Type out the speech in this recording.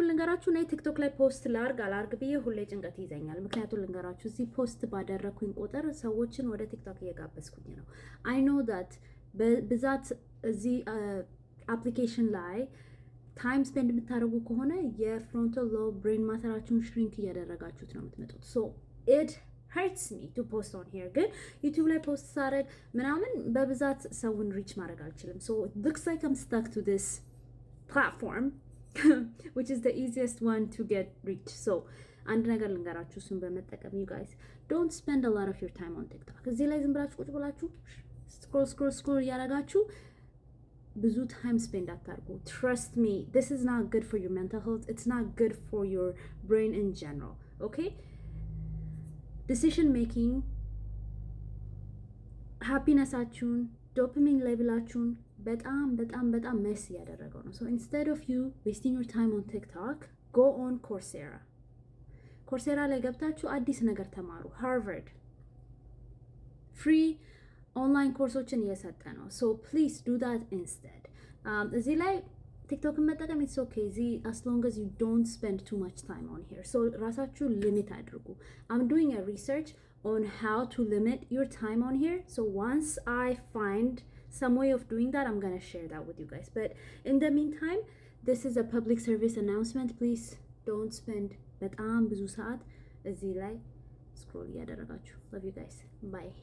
ልንገራችሁ እኔ ቲክቶክ ላይ ፖስት ላርግ አላርግ ብዬ ሁሌ ጭንቀት ይዘኛል። ምክንያቱም ልንገራችሁ እዚህ ፖስት ባደረኩኝ ቁጥር ሰዎችን ወደ ቲክቶክ እየጋበዝኩኝ ነው። አይ ኖ ዳት በብዛት እዚህ አፕሊኬሽን ላይ ታይም ስፔንድ የምታደርጉ ከሆነ የፍሮንታል ሎብ ብሬን ማተራችሁን ሽሪንክ እያደረጋችሁት ነው የምትመጡት። ሶ ኢት hurts me to post on here ግን ዩቲዩብ ላይ ፖስት ሳደርግ ምናምን በብዛት ሰውን ሪች ማድረግ አልችልም። so it looks like I'm stuck to this platform which is the easiest one to get reach. so አንድ ነገር ልንገራችሁ እሱን በመጠቀም you guys don't spend a lot of your time on TikTok እዚህ ላይ ዝም ብላችሁ ቁጭ ብላችሁ scroll እያደረጋችሁ ብዙ time spend አታርጉ. trust me, this is not good for your mental health, it's not good for your brain in general. okay, decision making happinessaችሁን ዶፓሚን ሌቭላችሁን በጣም መስ ያደረገው ነው. so instead of you wasting your time on TikTok, go on Coursera ላይ ገብታችሁ አዲስ ነገር ተማሩ. ሃርቫርድ ፍሪ ኦንላይን ኮርሶችን እየሰጠ ነው. so please do that instead. እዚህ ላይ ቲክቶክን መጠቀም it's okay እዚህ as long as you don't spend too much time on here. so ራሳችሁ ሊሚት አድርጉ. I'm doing a research on how to limit your time on here. so once I find some way of doing that, I'm gonna share that with you guys. but in the meantime, this is a public service announcement. please don't spend በጣም ብዙ ሰዓት እዚህ ላይ ስክሮል እያደረጋችሁ. love you guys. bye.